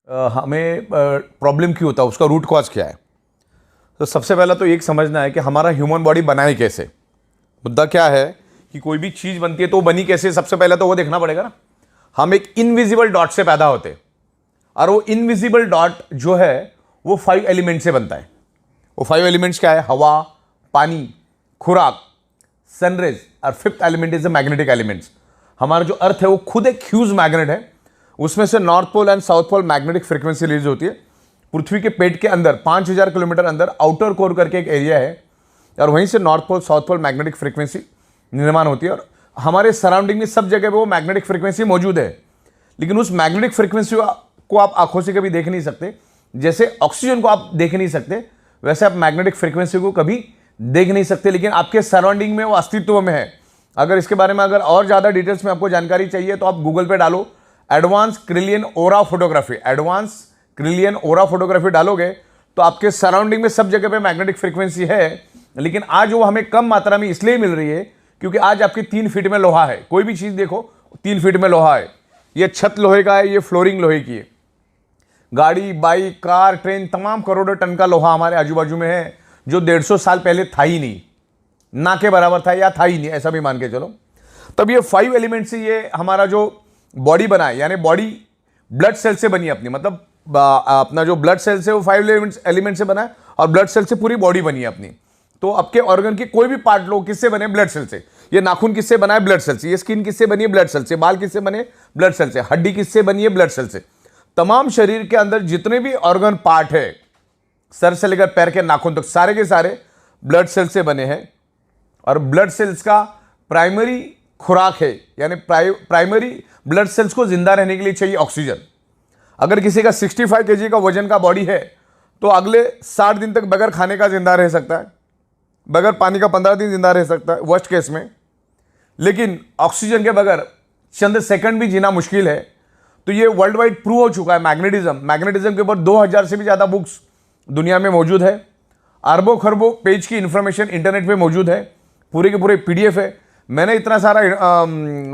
हमें प्रॉब्लम क्यों होता है, उसका रूट कॉज क्या है। तो सबसे पहला तो एक समझना है कि हमारा ह्यूमन बॉडी बना ही कैसे। मुद्दा क्या है कि कोई भी चीज़ बनती है तो वो बनी कैसे, सबसे पहले तो वो देखना पड़ेगा ना। हम एक इनविजिबल डॉट से पैदा होते हैं और वो इनविजिबल डॉट जो है वो 5 एलिमेंट से बनता है। वो 5 एलिमेंट्स क्या है? हवा, पानी, खुराक, सनरेज और 5th element is the magnetic elements. हमारा जो अर्थ है वो खुद एक ह्यूज मैग्नेट है। उसमें से north pole and south pole magnetic frequency release होती है। पृथ्वी के पेट के अंदर 5000 किलोमीटर अंदर आउटर कोर करके एक एरिया है और वहीं से north pole south pole magnetic frequency निर्माण होती है। और हमारे सराउंडिंग में सब जगह पे वो मैग्नेटिक फ्रीक्वेंसी मौजूद है, लेकिन उस मैग्नेटिक फ्रीक्वेंसी को आप आंखों से कभी देख नहीं सकते। जैसे ऑक्सीजन को आप देख नहीं सकते, वैसे आप मैग्नेटिक फ्रीक्वेंसी को कभी देख नहीं सकते, लेकिन आपके सराउंडिंग में वो अस्तित्व में है। अगर इसके बारे में अगर और ज़्यादा डिटेल्स में आपको जानकारी चाहिए तो आप गूगल पे डालो एडवांस क्रिलियन ओरा फोटोग्राफी। एडवांस क्रिलियन ओरा फोटोग्राफी डालोगे तो आपके सराउंडिंग में सब जगह पे मैग्नेटिक फ्रीक्वेंसी है, लेकिन आज वो हमें कम मात्रा में इसलिए मिल रही है क्योंकि आज आपकी 3 फीट में लोहा है। कोई भी चीज़ देखो 3 फीट में लोहा है। ये छत लोहे का है, ये फ्लोरिंग लोहे की है। गाड़ी, बाइक, कार, ट्रेन, तमाम करोड़ों टन का लोहा हमारे आजू बाजू में है जो 150 साल पहले था ही नहीं, ना के बराबर था या था ही नहीं, ऐसा भी मान के चलो। तब ये 5 एलिमेंट से ये हमारा जो बॉडी बना है, यानी बॉडी ब्लड सेल से बनी अपनी, मतलब अपना जो ब्लड सेल से वो 5 एलिमेंट से बना है और ब्लड सेल से पूरी बॉडी बनी है अपनी। तो आपके ऑर्गन की कोई भी पार्ट लो किससे बने? ब्लड सेल से। ये नाखून किससे बना है? ब्लड सेल से। ये स्किन किससे बनी है? ब्लड सेल से। बाल किससे बने? ब्लड सेल से। हड्डी किससे बनी है? ब्लड सेल से। तमाम शरीर के अंदर जितने भी ऑर्गन पार्ट है, सर से लेकर पैर के नाखून तक, सारे के सारे ब्लड सेल से बने हैं। और ब्लड सेल्स का प्राइमरी खुराक है, यानी प्राइमरी ब्लड सेल्स को जिंदा रहने के लिए चाहिए ऑक्सीजन। अगर किसी का 65 kg का वजन का बॉडी है तो अगले 60 दिन तक बगैर खाने का जिंदा रह सकता है, बगैर पानी का 15 दिन जिंदा रह सकता है वर्स्ट केस में। लेकिन ऑक्सीजन के बगैर चंद सेकंड भी जीना मुश्किल है। तो ये वर्ल्ड वाइड प्रूव हो चुका है। मैग्नेटिज्म के ऊपर 2000 से भी ज़्यादा बुक्स दुनिया में मौजूद है। अरबों खरबों पेज की इंफॉर्मेशन इंटरनेट पे मौजूद है, पूरे के पूरे PDF है। मैंने इतना सारा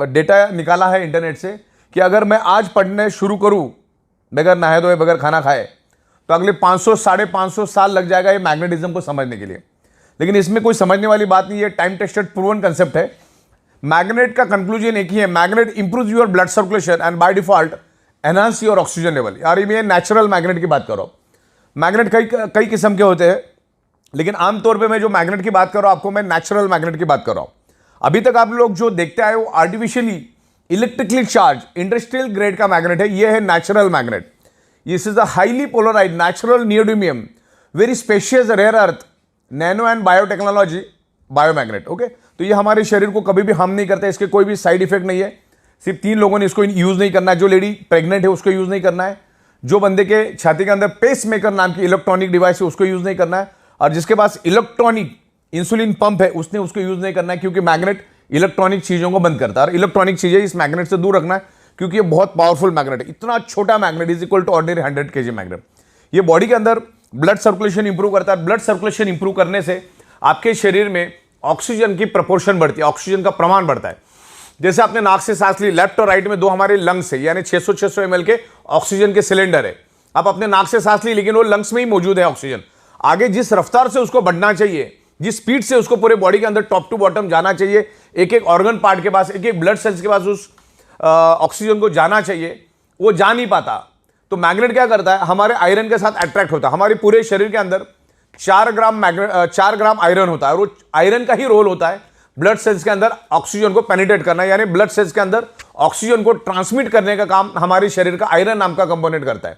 डेटा निकाला है इंटरनेट से कि अगर मैं आज पढ़ने शुरू करूं बगैर नहाए धोए, बगैर खाना खाए, तो अगले 500 साढ़े 500 साल लग जाएगा ये मैग्नेटिज्म को समझने के लिए। लेकिन इसमें कोई समझने वाली बात नहीं है, टाइम टेस्टेड प्रूवन कंसेप्ट है। मैग्नेट का कंक्लूजन एक ही है, magnet improve your blood circulation and by default enhance your oxygen level. यार ये नेचुरल मैग्नेट की बात करो। मैग्नेट कई किस्म के होते हैं, लेकिन आमतौर पे मैं जो मैग्नेट की बात कर रहा हूं आपको, मैं नेचुरल मैग्नेट की बात कर रहा हूं। अभी तक आप लोग जो देखते आए वो artificially electrically charge industrial grade का मैग्नेट है। ये है natural magnet. This is a highly polarised natural neodymium very specious rare earth nano and biotechnology biomagnet. Okay, तो ये हमारे शरीर को कभी भी हार्म नहीं करता, इसके कोई भी साइड इफेक्ट नहीं है। सिर्फ 3 लोगों ने इसको यूज नहीं करना है। जो लेडी प्रेग्नेंट है उसको यूज नहीं करना है, जो बंदे के छाती के अंदर पेस मेकर नाम की इलेक्ट्रॉनिक डिवाइस है उसको यूज नहीं करना है, और जिसके पास इलेक्ट्रॉनिक इंसुलिन पंप है उसने उसको यूज नहीं करना है, क्योंकि मैग्नेट इलेक्ट्रॉनिक चीजों को बंद करता है। और इलेक्ट्रॉनिक चीजें इस मैग्नेट से दूर रखना है, क्योंकि ये बहुत पावरफुल मैग्नेट है। इतना छोटा magnet is equal to ordinary 100 kg magnet. ये बॉडी के अंदर ब्लड सर्कुलेशन इंप्रूव करता है। ब्लड सर्कुलेशन इंप्रूव करने से आपके शरीर में ऑक्सीजन की प्रपोर्शन बढ़ती है, ऑक्सीजन का प्रमाण बढ़ता है। जैसे आपने नाक से सांस ली, लेफ्ट और राइट में 2 हमारे लंग्स है, यानी 600 ml के ऑक्सीजन के सिलेंडर है। आप अपने नाक से सांस ली, लेकिन वो लंग्स में ही मौजूद है ऑक्सीजन। आगे जिस रफ्तार से उसको बढ़ना चाहिए, जिस स्पीड से उसको पूरे बॉडी के अंदर टॉप टू बॉटम जाना चाहिए, एक एक ऑर्गन पार्ट के पास, एक एक ब्लड सेल्स के पास उस ऑक्सीजन को जाना चाहिए, वो जा नहीं पाता। तो मैग्नेट क्या करता है? हमारे आयरन के साथ अट्रैक्ट होता है। हमारे पूरे शरीर के अंदर 4 ग्राम आयरन होता है, और वो आयरन का ही रोल होता है ब्लड सेल्स के अंदर ऑक्सीजन को पेनिट्रेट करना, यानी ब्लड सेल्स के अंदर ऑक्सीजन को ट्रांसमिट करने का काम हमारे शरीर का आयरन नाम का कंपोनेंट करता है।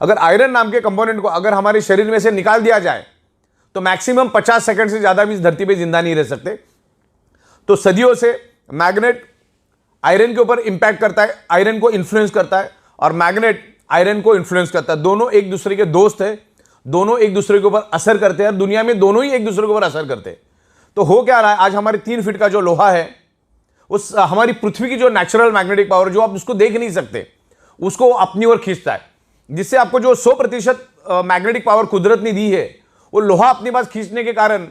अगर आयरन नाम के कंपोनेंट को अगर हमारे शरीर में से निकाल दिया जाए तो मैक्सिमम 50 सेकंड से ज्यादा भी इस धरती पे जिंदा नहीं रह सकते। तो सदियों से मैग्नेट आयरन के ऊपर इंपैक्ट करता है, आयरन को इन्फ्लुएंस करता है, और मैग्नेट आयरन को इन्फ्लुएंस करता है। दोनों एक दूसरे के दोस्त है, दोनों एक दूसरे के ऊपर असर करते हैं, और दुनिया में दोनों ही एक दूसरे के ऊपर असर करते हैं। तो हो क्या रहा है, आज हमारे 3 फीट का जो लोहा है, उस हमारी पृथ्वी की जो नेचुरल मैग्नेटिक पावर, जो आप उसको देख नहीं सकते, उसको अपनी ओर खींचता है, जिससे आपको जो 100% मैग्नेटिक पावर कुदरत ने दी है, वो लोहा अपने पास खींचने के कारण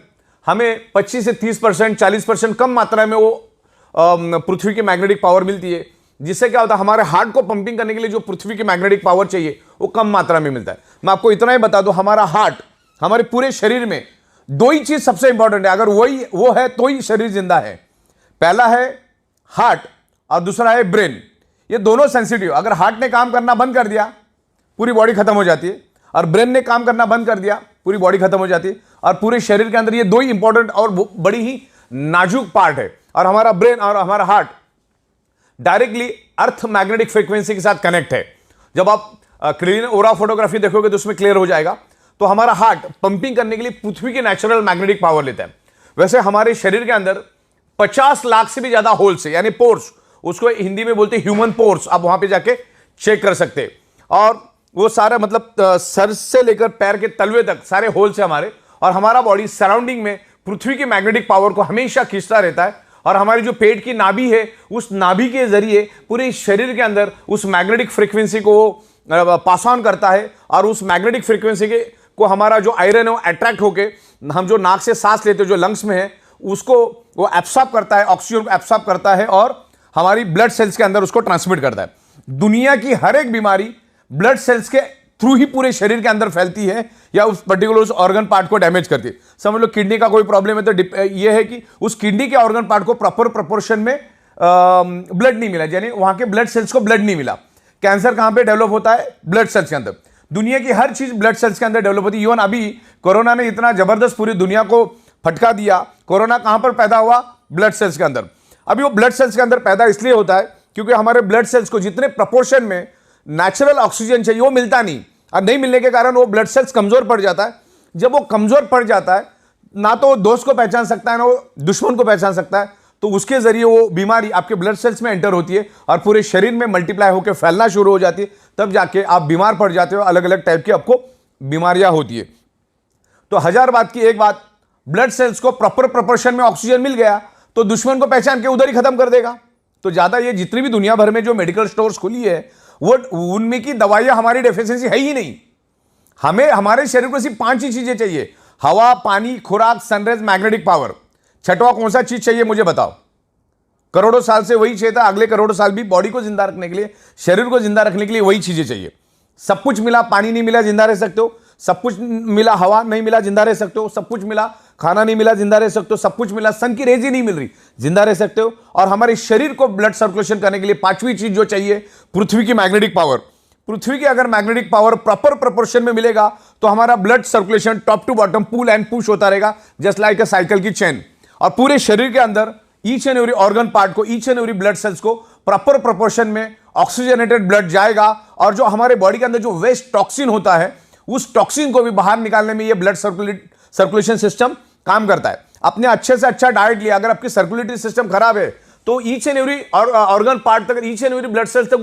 हमें 25 से 30%, 40% कम मात्रा में वो पृथ्वी की मैग्नेटिक पावर मिलती है, जिससे क्या होता है, हमारे हार्ट को पंपिंग करने के लिए जो पृथ्वी की मैग्नेटिक पावर चाहिए वो कम मात्रा में मिलता है। मैं आपको इतना ही बता दूं, हमारा हार्ट, हमारे पूरे शरीर में दो ही चीज सबसे इंपॉर्टेंट है, अगर वो है तो ही शरीर जिंदा है। पहला है हार्ट और दूसरा है ब्रेन। ये दोनों सेंसिटिव, अगर हार्ट ने काम करना बंद कर दिया पूरी बॉडी खत्म हो जाती है, और ब्रेन ने काम करना बंद कर दिया पूरी बॉडी खत्म हो जाती है। और पूरे शरीर के अंदर ये दो ही इंपॉर्टेंट और बड़ी ही नाजुक पार्ट है। और हमारा ब्रेन और हमारा heart directly earth magnetic frequency के साथ कनेक्ट है। जब आप क्लीन ओरा फोटोग्राफी देखोगे तो उसमें क्लियर हो जाएगा। तो हमारा हार्ट पंपिंग करने के लिए पृथ्वी की नेचुरल मैग्नेटिक पावर लेता है। वैसे हमारे शरीर के अंदर 50 लाख से भी ज्यादा होल्स है, यानी पोर्स, उसको हिंदी में बोलते हैं ह्यूमन पोर्स। आप वहां पे जाके चेक कर सकते हैं। और वो सारा मतलब सर से लेकर पैर के तलवे तक सारे होल्स है हमारे। और हमारा बॉडी सराउंडिंग में पृथ्वी की मैग्नेटिक पावर को हमेशा खींचता रहता है। और हमारी जो पेट की नाभि है, उस नाभि के जरिए पूरे शरीर के अंदर उस मैग्नेटिक फ्रीक्वेंसी को पास ऑन करता है। और उस मैग्नेटिक फ्रीक्वेंसी के को हमारा जो आयरन है वो अट्रैक्ट होके, हम जो नाक से सांस लेते हैं जो लंग्स में है, उसको वो एब्सॉर्ब करता है, ऑक्सीजन को एब्सॉर्ब करता है और हमारी ब्लड सेल्स के अंदर उसको ट्रांसमिट करता है। दुनिया की हर एक बीमारी ब्लड सेल्स के थ्रू ही पूरे शरीर के अंदर फैलती है या उस पर्टिकुलर उस ऑर्गन पार्ट को डैमेज करती है। समझ लो किडनी का कोई प्रॉब्लम है तो ये है कि उस किडनी के ऑर्गन पार्ट को प्रॉपर प्रोपोर्शन में ब्लड नहीं मिला, यानी वहां के ब्लड सेल्स को ब्लड नहीं मिला। कैंसर कहां पे डेवलप होता है? ब्लड सेल्स के अंदर। दुनिया की हर चीज ब्लड सेल्स के अंदर डेवलप होती है। इवन अभी कोरोना ने इतना जबरदस्त पूरी दुनिया को फटका दिया। कोरोना कहां पर पैदा हुआ? ब्लड सेल्स के अंदर। अभी वो ब्लड सेल्स के अंदर पैदा इसलिए होता है क्योंकि हमारे ब्लड सेल्स को जितने प्रपोर्शन में नेचुरल ऑक्सीजन चाहिए वो मिलता नहीं, और नहीं मिलने के कारण वो ब्लड सेल्स कमजोर पड़ जाता है। जब वो कमजोर पड़ जाता है, ना तो वो दोस्त को पहचान सकता है ना वो दुश्मन को पहचान सकता है, तो उसके जरिए वो बीमारी आपके ब्लड सेल्स में एंटर होती है और पूरे शरीर में मल्टीप्लाई होकर फैलना शुरू हो जाती है। तब जाके आप बीमार पड़ जाते हो, अलग अलग टाइप की आपको बीमारियां होती है। तो हजार बात की एक बात, ब्लड सेल्स को प्रॉपर प्रोपोर्शन में ऑक्सीजन मिल गया तो दुश्मन को पहचान के उधर ही खत्म कर देगा। तो ज्यादा ये जितनी भी दुनिया भर में जो मेडिकल स्टोर्स खुली है वो उनमें की दवाइयां हमारी डेफिशिएंसी है ही नहीं। हमें हमारे शरीर को सिर्फ 5 ही चीजें चाहिए: हवा, पानी, खुराक, सनराइज, मैग्नेटिक पावर। छठवां कौन सा चीज चाहिए मुझे बताओ? करोड़ों साल से वही चाहिए था, अगले करोड़ों साल भी बॉडी को जिंदा रखने के लिए, शरीर को जिंदा रखने के लिए वही चीजें चाहिए। सब कुछ मिला, पानी नहीं मिला जिंदा रह सकते हो। सब कुछ मिला, हवा नहीं मिला जिंदा रह सकते हो। सब कुछ मिला, खाना नहीं मिला जिंदा रह सकते हो। सब कुछ मिला, सन की रेज ही नहीं मिल रही, जिंदा रह सकते हो। और हमारे शरीर को ब्लड सर्कुलेशन करने के लिए 5वीं चीज जो चाहिए, पृथ्वी की मैग्नेटिक पावर। पृथ्वी की अगर मैग्नेटिक पावर प्रॉपर प्रोपोर्शन में मिलेगा तो हमारा blood circulation top to bottom pull and push होता रहेगा, जस्ट लाइक अ साइकिल की चेन। और पूरे शरीर के अंदर each and every organ part को, each and every blood cells को प्रॉपर प्रोपोर्शन में ऑक्सीजनेटेड ब्लड जाएगा। और जो हमारे बॉडी के अंदर जो वेस्ट टॉक्सिन होता है, उस टॉक्सिन को भी बाहर निकालने में ये ब्लड सर्कुलेशन सिस्टम काम करता है। अपने अच्छे से अच्छा डाइट लिया, अगर आपकी सर्कुलेटरी सिस्टम खराब है तो each and every organ part तक, each and every blood cells तक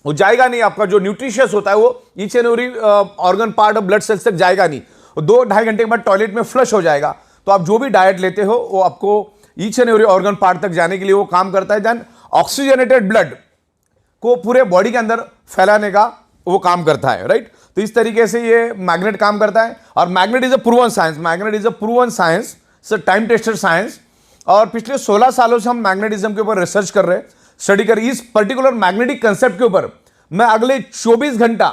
वो जाएगा नहीं। आपका जो न्यूट्रिशियस होता है वो each and every organ part of blood cells तक जाएगा नहीं। 2-2.5 घंटे के बाद टॉयलेट में फ्लश हो जाएगा। तो आप जो भी डाइट लेते हो वो आपको each and every organ part तक जाने के लिए वो काम करता है। देन ऑक्सीजनेटेड ब्लड को पूरे बॉडी के अंदर फैलाने का वो काम करता है, राइट। तो इस तरीके से ये मैग्नेट काम करता है। और magnet is a proven science, magnet is a proven science, time tested science. और पिछले 16 सालों से हम मैग्नेटिज्म के ऊपर रिसर्च कर रहे हैं, स्टडी कर रहे हैं। इस पर्टिकुलर मैग्नेटिक कंसेप्ट के ऊपर मैं अगले 24 घंटा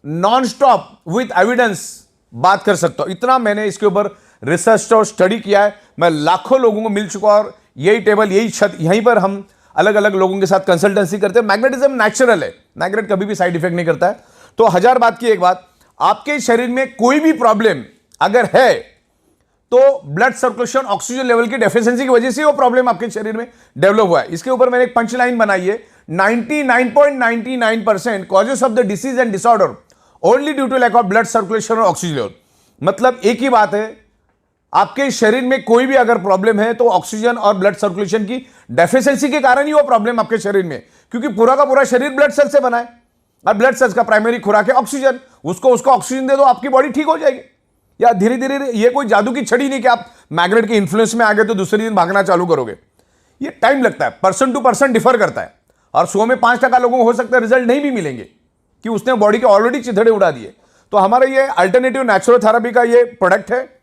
नॉन स्टॉप विथ एविडेंस बात कर सकता हूं। इतना मैंने इसके ऊपर रिसर्च और स्टडी किया है। मैं लाखों लोगों को मिल चुका और यही टेबल, यही छत, यहीं पर हम अलग अलग लोगों के साथ कंसल्टेंसी करते हैं। मैग्नेटिज्म नेचुरल है, मैग्नेट कभी भी साइड इफेक्ट नहीं करता है। तो हजार बात की एक बात, आपके शरीर में कोई भी प्रॉब्लम अगर है तो ब्लड सर्कुलेशन, ऑक्सीजन लेवल की डेफिशिएंसी की वजह से वो प्रॉब्लम आपके शरीर में डेवलप हुआ है। इसके ऊपर मैंने एक पंच लाइन बनाई है, 99.99% causes of the disease and disorder only due to lack of blood circulation और ऑक्सीजन लेवल। मतलब एक ही बात है, आपके शरीर में कोई भी अगर प्रॉब्लम है तो ऑक्सीजन और ब्लड सर्कुलेशन की डेफिशिएंसी के कारण ही वो प्रॉब्लम आपके शरीर में, क्योंकि पूरा का पूरा शरीर ब्लड सेल से बना है और ब्लड सेल्स का प्राइमरी खुराक है ऑक्सीजन। उसको ऑक्सीजन दे दो, आपकी बॉडी ठीक हो जाएगी। या धीरे धीरे, ये कोई जादू की छड़ी नहीं कि आप मैग्नेट के इन्फ्लुएंस में आ गए तो दूसरे दिन भागना चालू करोगे। ये टाइम लगता है, पर्सन टू पर्सन डिफर करता है। और 100 में 5% लोगों को हो सकता है रिजल्ट नहीं भी मिलेंगे कि उसने बॉडी के ऑलरेडी चिथड़े उड़ा दिए। तो हमारा ये अल्टरनेटिव नेचुरल थेरेपी का ये प्रोडक्ट है,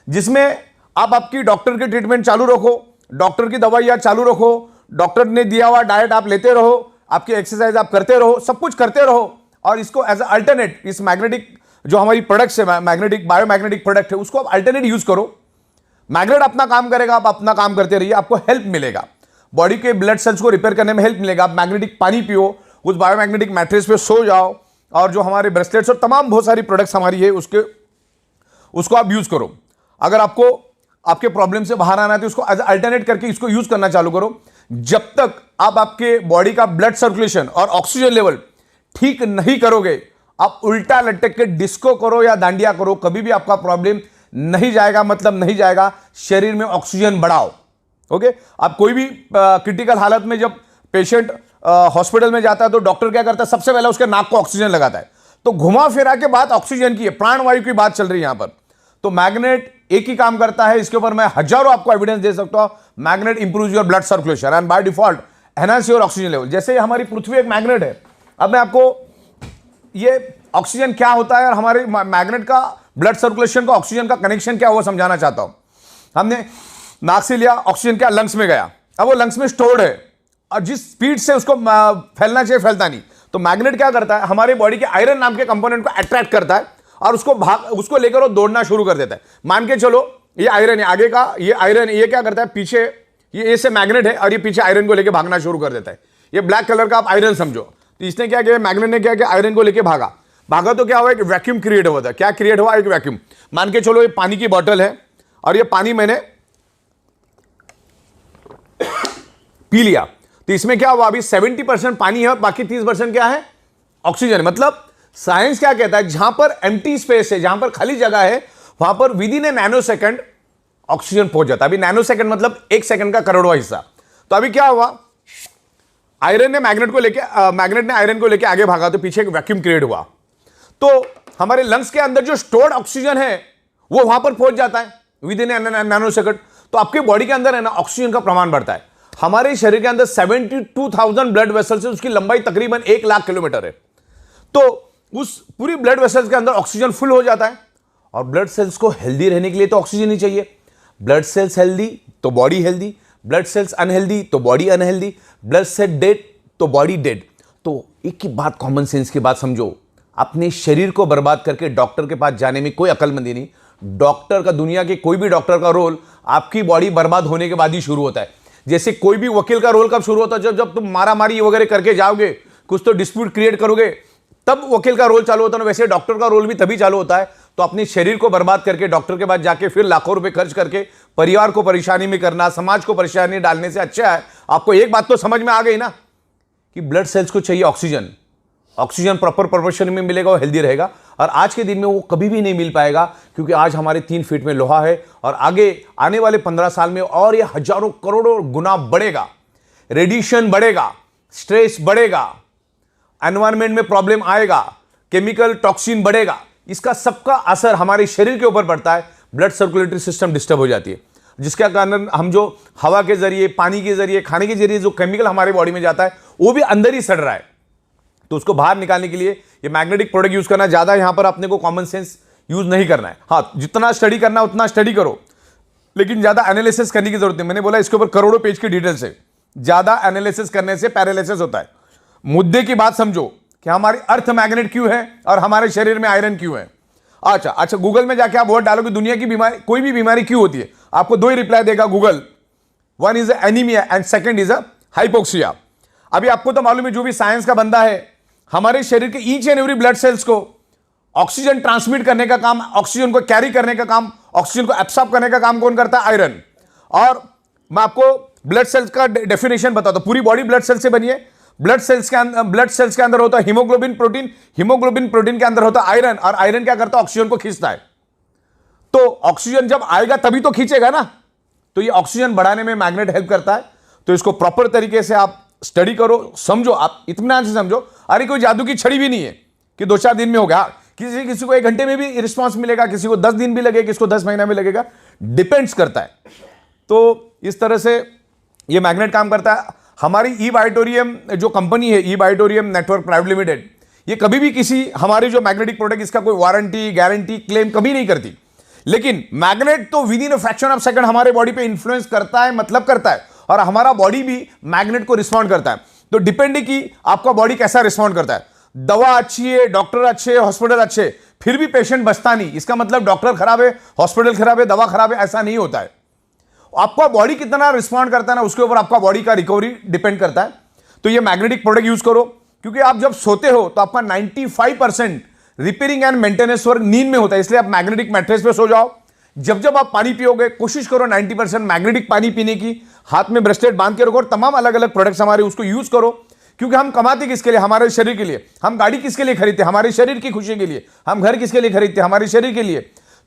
जिसमें आप आपकी डॉक्टर की ट्रीटमेंट चालू रखो, डॉक्टर की दवाइयां चालू रखो, डॉक्टर ने दिया हुआ डाइट आप लेते रहो, आपकी एक्सरसाइज आप करते रहो, सब कुछ करते रहो, और इसको एज अल्टरनेट इस मैग्नेटिक जो हमारी प्रोडक्ट्स है, मैग्नेटिक बायोमैग्नेटिक प्रोडक्ट है, उसको आप अल्टरनेट यूज करो। मैग्नेट अपना काम करेगा, आप अपना काम करते रहिए, आपको हेल्प मिलेगा, बॉडी के ब्लड सेल्स को रिपेयर करने में हेल्प मिलेगा। आप मैग्नेटिक पानी पियो, उस बायोमैग्नेटिक मैट्रेस पे सो जाओ, और जो हमारे ब्रेसलेट्स और तमाम बहुत सारी प्रोडक्ट्स हमारी है उसको आप यूज करो। अगर आपको आपके प्रॉब्लम से बाहर आना है तो इसको एज अल्टरनेट करके इसको यूज करना चालू करो। जब तक आप आपके बॉडी का ब्लड सर्कुलेशन और ऑक्सीजन लेवल ठीक नहीं करोगे, आप उल्टा लटक के डिस्को करो या दांडिया करो, कभी भी आपका प्रॉब्लम नहीं जाएगा, मतलब नहीं जाएगा। शरीर में ऑक्सीजन बढ़ाओ। ओके, आप कोई भी क्रिटिकल हालत में जब पेशेंट हॉस्पिटल में जाता है तो डॉक्टर क्या करता है, सबसे पहले उसके नाक को ऑक्सीजन लगाता है। तो घुमा फिरा के बात ऑक्सीजन की है, प्राणवायु की बात चल रही है यहां पर। तो मैग्नेट एक ही काम करता है, इसके ऊपर मैं हजारों आपको एविडेंस दे सकता हूं। Magnet improves your blood circulation and by default enhance your oxygen level. जैसे हमारी पृथ्वी एक मैग्नेट है, अब मैं आपको ये ऑक्सीजन क्या होता है और हमारे मैग्नेट का ब्लड सर्कुलेशन का ऑक्सीजन का कनेक्शन क्या हुआ समझाना चाहता हूं। हमने नाक से लिया, ऑक्सीजन क्या लंग्स में गया, अब वो लंग्स में स्टोर्ड है और जिस स्पीड से उसको फैलना चाहिए फैलता नहीं। तो मैग्नेट क्या करता है, हमारे बॉडी के आयरन नाम के कंपोनेंट को अट्रैक्ट करता है और उसको लेकर वो दौड़ना शुरू कर देता है। मान के चलो ये आयरन है, आगे का ये आयरन, ये क्या करता है, पीछे ये से मैग्नेट है और ये पीछे आयरन को लेकर भागना शुरू कर देता है। ये ब्लैक कलर का आप आयरन समझो। तो इसने क्या किया, मैग्नेट ने क्या किया, आयरन को लेकर भागा तो क्या हुआ, एक वैक्यूम क्रिएट हुआ था। क्या क्रिएट हुआ, एक वैक्यूम। मान के चलो ये पानी की बोतल है और ये पानी मैंने पी लिया, तो इसमें क्या हुआ, अभी 70% पानी है और बाकी 30% क्या है, ऑक्सीजन। मतलब साइंस क्या कहता है, जहां पर एम्प्टी स्पेस है, जहां पर खाली जगह है, वहां पर with in A nano second oxygen पहुंच जाता है। अभी नैनो सेकंड मतलब 1 सेकंड का करोड़वां हिस्सा। तो अभी क्या हुआ, आयरन ने मैग्नेट ने आयरन को लेकर आगे भागा तो पीछे एक वैक्यूम क्रिएट हुआ। तो हमारे लंग्स के अंदर जो स्टोर्ड ऑक्सीजन है वो वहां पर पहुंच जाता है विद इन नैनो सेकंड। तो आपके बॉडी के अंदर है ना, ऑक्सीजन का प्रमाण बढ़ता है। हमारे शरीर के अंदर 72,000 ब्लड वेसल्स है, उसकी लंबाई तकरीबन 1 लाख किलोमीटर है। तो उस पूरी ब्लड वेसल्स के अंदर ऑक्सीजन फुल हो जाता है। और ब्लड सेल्स को हेल्दी रहने के लिए तो ऑक्सीजन ही चाहिए। ब्लड सेल्स हेल्दी तो body healthy, blood cells unhealthy तो body unhealthy, blood cell dead तो बॉडी डेड। तो एक ही बात, कॉमन सेंस की बात समझो, अपने शरीर को बर्बाद करके डॉक्टर के पास जाने में कोई अकलमंदी नहीं। डॉक्टर का, दुनिया के कोई भी डॉक्टर का रोल आपकी बॉडी बर्बाद होने के बाद ही शुरू होता है। जैसे कोई भी वकील का रोल कब शुरू होता है, जब तुम मारामारी वगैरह करके जाओगे, कुछ तो डिस्प्यूट क्रिएट करोगे, तब वकील का रोल चालू होता है। वैसे डॉक्टर का रोल भी तभी चालू होता है। तो अपने शरीर को बर्बाद करके डॉक्टर के पास जाके फिर लाखों रुपए खर्च करके परिवार को परेशानी में करना, समाज को परेशानी डालने से अच्छा है आपको एक बात तो समझ में आ गई ना कि ब्लड सेल्स को चाहिए ऑक्सीजन। ऑक्सीजन प्रॉपर प्रोपोर्शन में मिलेगा, वो हेल्दी रहेगा। और आज के दिन में वो कभी भी नहीं मिल पाएगा, क्योंकि आज हमारे 3 फीट में लोहा है और आगे आने वाले 15 साल में और ये हजारों करोड़ों गुना बढ़ेगा। रेडिएशन बढ़ेगा, स्ट्रेस बढ़ेगा, एनवायरमेंट में प्रॉब्लम आएगा, केमिकल टॉक्सिन बढ़ेगा। इसका सबका असर हमारे शरीर के ऊपर पड़ता है। ब्लड सर्कुलेटरी सिस्टम डिस्टर्ब हो जाती है, जिसके कारण हम जो हवा के जरिए, पानी के जरिए, खाने के जरिए जो केमिकल हमारे बॉडी में जाता है वो भी अंदर ही सड़ रहा है। तो उसको बाहर निकालने के लिए ये मैग्नेटिक प्रोडक्ट यूज करना, ज्यादा यहां पर अपने को कॉमन सेंस यूज नहीं करना है। हाँ, जितना स्टडी करना उतना स्टडी करो, लेकिन ज्यादा एनालिसिस करने की जरूरत नहीं। मैंने बोला इसके ऊपर करोड़ों पेज की डिटेल्स है। ज्यादा एनालिसिस करने से पैरालिसिस होता है। मुद्दे की बात समझो कि हमारी अर्थ मैग्नेट क्यों है और हमारे शरीर में आयरन क्यों है। अच्छा, गूगल में जाके आप वर्ड डालो कि दुनिया की बीमारी, कोई भी बीमारी क्यों होती है, आपको 2 ही रिप्लाई देगा Google. One is anaemia and second is hypoxia. अभी आपको तो मालूम है, जो भी साइंस का बंदा है, हमारे शरीर के each and every blood cells को ऑक्सीजन ट्रांसमिट करने का काम, ऑक्सीजन को कैरी करने का काम, ऑक्सीजन को एब्सॉर्ब करने का काम कौन करता है, आयरन। और मैं आपको ब्लड सेल्स का डेफिनेशन बताता हूं। पूरी बॉडी ब्लड सेल्स से बनी है। ब्लड सेल्स के अंदर होता है हीमोग्लोबिन प्रोटीन, हीमोग्लोबिन प्रोटीन के अंदर होता है आयरन, और आयरन क्या करता है, ऑक्सीजन को खींचता है। तो ऑक्सीजन जब आएगा तभी तो खींचेगा ना। तो ये ऑक्सीजन बढ़ाने में मैग्नेट हेल्प करता है। तो इसको प्रॉपर तरीके से आप स्टडी करो, समझो, आप इत्मीनान से समझो। अरे कोई जादू की छड़ी भी नहीं है कि 2-4 दिन में हो गया। किसी को 1 घंटे में भी रिस्पॉन्स मिलेगा, किसी को 10 दिन भी लगेगा, किसी को 10 महीना में लगेगा, डिपेंड्स करता है। तो इस तरह से ये मैग्नेट काम करता है। हमारी ई बायोटोरियम जो कंपनी है, ई बायोटोरियम नेटवर्क प्राइवेट लिमिटेड, ये कभी भी किसी हमारे जो मैग्नेटिक प्रोडक्ट, इसका कोई वारंटी गारंटी क्लेम कभी नहीं करती। लेकिन मैग्नेट तो with in a fraction of second हमारे बॉडी पे इंफ्लुएंस करता है, मतलब करता है। और हमारा बॉडी भी मैग्नेट को रिस्पॉन्ड करता है। तो डिपेंड है कि आपका बॉडी कैसा रिस्पॉन्ड करता है। दवा अच्छी है, डॉक्टर अच्छे, हॉस्पिटल अच्छे, फिर भी पेशेंट बचता नहीं, इसका मतलब डॉक्टर खराब है, हॉस्पिटल खराब है, दवा खराब है, ऐसा नहीं होता है। आपका बॉडी कितना रिस्पॉन्ड करता है ना, उसके ऊपर आपका बॉडी का रिकवरी डिपेंड करता है। तो ये मैग्नेटिक प्रोडक्ट यूज करो, क्योंकि आप जब सोते हो तो आपका 95% रिपेयरिंग एंड मेंटेनेंस वर्क नींद में होता है, इसलिए आप मैग्नेटिक मैट्रेस पे सो जाओ। जब जब आप पानी पियोगे कोशिश करो 90% मैग्नेटिक पानी पीने की, हाथ में ब्रेसलेट बांध के रखो, और तमाम अलग अलग प्रोडक्ट्स हमारे उसको यूज करो। क्योंकि हम कमाते किसके लिए? हमारे शरीर के लिए। हम गाड़ी किसके लिए खरीदते? हमारे शरीर की खुशी के लिए। हम घर किसके लिए खरीदते? हमारे शरीर के लिए।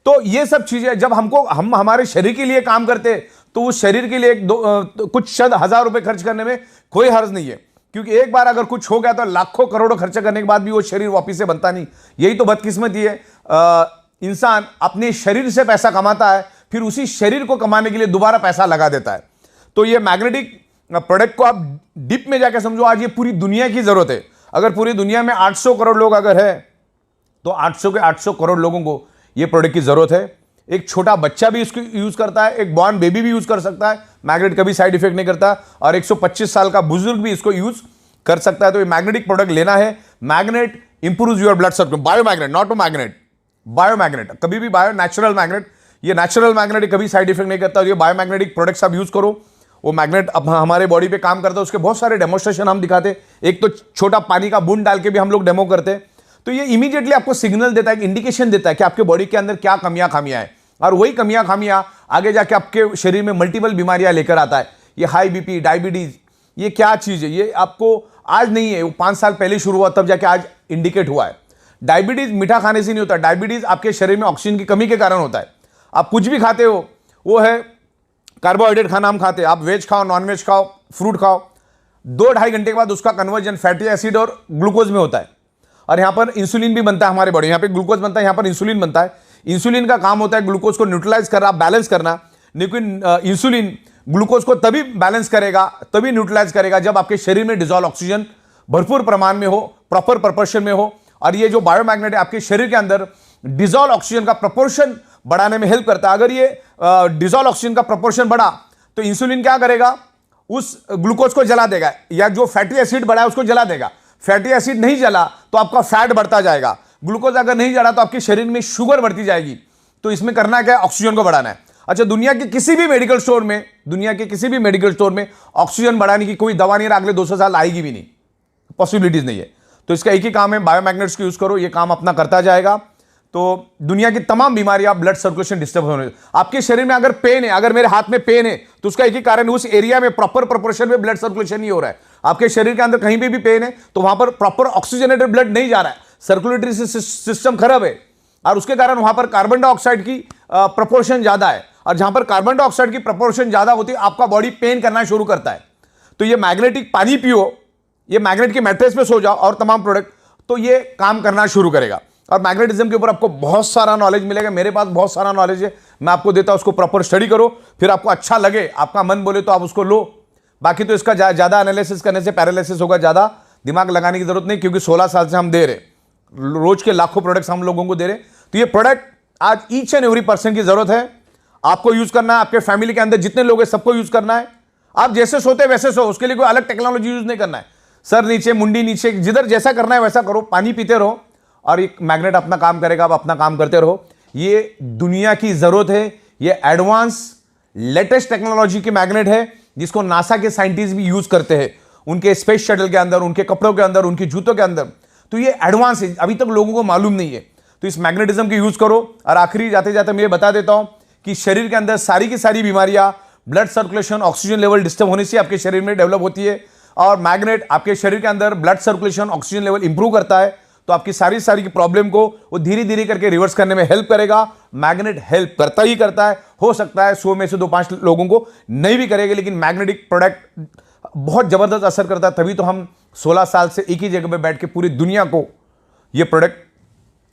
तो ये सब चीजें जब हम हमारे शरीर के लिए काम करते तो उस शरीर के लिए कुछ शत हजार रुपए खर्च करने में कोई हर्ज नहीं है, क्योंकि एक बार अगर कुछ हो गया तो लाखों करोड़ों खर्चा करने के बाद भी वो शरीर वापिस से बनता नहीं। यही तो बदकिस्मती है। इंसान अपने शरीर से पैसा कमाता है, फिर उसी शरीर को कमाने के लिए दोबारा पैसा लगा देता है। तो ये मैग्नेटिक प्रोडक्ट को आप डीप में जाकर समझो, आज ये पूरी दुनिया की जरूरत है। अगर पूरी दुनिया में 800 करोड़ लोग अगर है तो 800 के 800 करोड़ लोगों को ये प्रोडक्ट की जरूरत है। एक छोटा बच्चा भी इसको यूज करता है, एक बॉर्न बेबी भी यूज कर सकता है, मैग्नेट कभी साइड इफेक्ट नहीं करता, और 125 साल का बुजुर्ग भी इसको यूज कर सकता है। तो ये मैग्नेटिक प्रोडक्ट लेना है। Magnet improves your blood circulation. Bio magnet, not to magnet, bio magnet, कभी भी बायो, नेचुरल मैग्नेट। ये नेचुरल मैग्नेट कभी साइड इफेक्ट नहीं करता। ये बायो मैग्नेटिक प्रोडक्ट्स आप यूज करो। वो मैग्नेट अब हमारे बॉडी पे काम करता है, उसके बहुत सारे डेमोस्ट्रेशन हम दिखाते। एक तो छोटा पानी का बूंद डाल के भी हम लोग डेमो करते। तो ये इमीडिएटली आपको सिग्नल देता है, इंडिकेशन देता है कि आपके बॉडी के अंदर क्या कमियां खामियां हैं, और वही कमियां खामियां आगे जाके आपके शरीर में मल्टीपल बीमारियां लेकर आता है। ये हाई बीपी, डायबिटीज, ये क्या चीज है? ये आपको आज नहीं है, वो 5 साल पहले शुरू हुआ, तब जाके आज इंडिकेट हुआ है। डायबिटीज मीठा खाने से नहीं होता, डायबिटीज आपके शरीर में ऑक्सीजन की कमी के कारण होता है। आप कुछ भी खाते हो, वो है कार्बोहाइड्रेट खाना हम खाते हैं, आप वेज खाओ, नॉन वेज खाओ, फ्रूट खाओ, 2-2.5 घंटे के बाद उसका कन्वर्जन फैटी एसिड और ग्लूकोज में होता है। और यहाँ पर इंसुलिन भी बनता है हमारे बॉडी, यहाँ पे ग्लूकोज बनता है, यहाँ पर इंसुलिन बनता है। इंसुलिन का काम होता है ग्लूकोज को न्यूट्रलाइज करना, बैलेंस करना। लेकिन इंसुलिन ग्लूकोज को तभी बैलेंस करेगा, तभी न्यूट्रलाइज करेगा जब आपके शरीर में डिजॉल्व ऑक्सीजन भरपूर प्रमाण में हो, प्रॉपर प्रपोर्शन में हो। और ये जो बायोमैग्नेट है आपके शरीर के अंदर डिजॉल्व ऑक्सीजन का प्रपोर्शन बढ़ाने में हेल्प करता है। अगर ये डिजॉल्व ऑक्सीजन का प्रपोर्शन बढ़ा तो इंसुलिन क्या करेगा? उस ग्लूकोज को जला देगा, या जो फैटी एसिड बढ़ा है उसको जला देगा। फैटी एसिड नहीं जला तो आपका फैट बढ़ता जाएगा, ग्लूकोज अगर नहीं जला तो आपके शरीर में शुगर बढ़ती जाएगी। तो इसमें करना क्या है? ऑक्सीजन को बढ़ाना है। अच्छा, दुनिया के किसी भी मेडिकल स्टोर में ऑक्सीजन बढ़ाने की कोई दवा नहीं है, अगले 200 साल आएगी भी नहीं, पॉसिबिलिटीज नहीं है। तो इसका एक ही काम है, बायोमैग्नेट्स को यूज करो, ये काम अपना करता जाएगा। तो दुनिया की तमाम बीमारियां, ब्लड सर्कुलेशन डिस्टर्ब होने, आपके शरीर में अगर पेन है, अगर मेरे हाथ में पेन है, तो उसका एक ही कारण, उस एरिया में प्रॉपर प्रोपोर्शन में ब्लड सर्कुलेशन नहीं हो रहा है। आपके शरीर के अंदर कहीं भी पेन है तो वहां पर प्रॉपर ऑक्सीजनेटेड ब्लड नहीं जा रहा है, सर्कुलेटरी सिस्टम खराब है, और उसके कारण वहां पर कार्बन डाइऑक्साइड की प्रपोर्शन ज्यादा है। और जहां पर कार्बन डाइऑक्साइड की प्रपोर्शन ज्यादा होती है, आपका बॉडी पेन करना शुरू करता है। तो ये मैग्नेटिक पानी पियो, ये मैग्नेट के मैट्रेस पे सो जाओ, और तमाम प्रोडक्ट, तो ये काम करना शुरू करेगा। और मैग्नेटिज्म के ऊपर आपको बहुत सारा नॉलेज मिलेगा, मेरे पास बहुत सारा नॉलेज है, मैं आपको देता हूं, उसको प्रॉपर स्टडी करो, फिर आपको अच्छा लगे, आपका मन बोले तो आप उसको लो। बाकी तो इसका ज्यादा एनालिसिस करने से पैरालिसिस होगा, ज्यादा दिमाग लगाने की जरूरत नहीं, क्योंकि 16 साल से हम दे रहे, रोज के लाखों प्रोडक्ट्स हम लोगों को दे रहे। तो ये प्रोडक्ट आज ईच एंड एवरी पर्सन की जरूरत है, आपको यूज करना है, आपके फैमिली के अंदर जितने लोग हैं सबको यूज करना है। आप जैसे सोते वैसे सो, उसके लिए कोई अलग टेक्नोलॉजी यूज नहीं करना है। सर नीचे, मुंडी नीचे, जिधर जैसा करना है वैसा करो, पानी पीते रहो, और एक मैग्नेट अपना काम करेगा, आप अपना काम करते रहो। ये दुनिया की जरूरत है, ये एडवांस लेटेस्ट टेक्नोलॉजी की मैग्नेट है, जिसको नासा के साइंटिस्ट भी यूज करते हैं उनके स्पेस शटल के अंदर, उनके कपड़ों के अंदर, उनकी जूतों के अंदर। तो ये एडवांस है, अभी तक लोगों को मालूम नहीं है। तो इस मैग्नेटिज्म की यूज करो। और आखिरी जाते जाते मैं ये बता देता हूं कि शरीर के अंदर सारी की सारी बीमारियां blood circulation, oxygen level disturb होने से आपके शरीर में डेवलप होती है, और मैग्नेट आपके शरीर के अंदर blood circulation, oxygen level improve करता है। तो आपकी सारी की प्रॉब्लम को वो धीरे धीरे करके रिवर्स करने में हेल्प करेगा। मैग्नेट हेल्प करता ही करता है। हो सकता है 100 में से 2-5 लोगों को नहीं भी करेगा, लेकिन मैग्नेटिक प्रोडक्ट बहुत जबरदस्त असर करता है। तभी तो हम 16 साल से एक ही जगह पे बैठ के पूरी दुनिया को ये प्रोडक्ट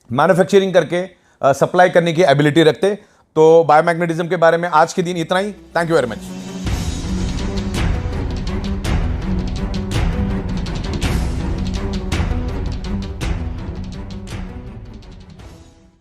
मैन्युफैक्चरिंग करके सप्लाई करने की एबिलिटी रखते। तो बायोमैग्नेटिज्म के बारे में आज के दिन इतना ही। Thank you very much.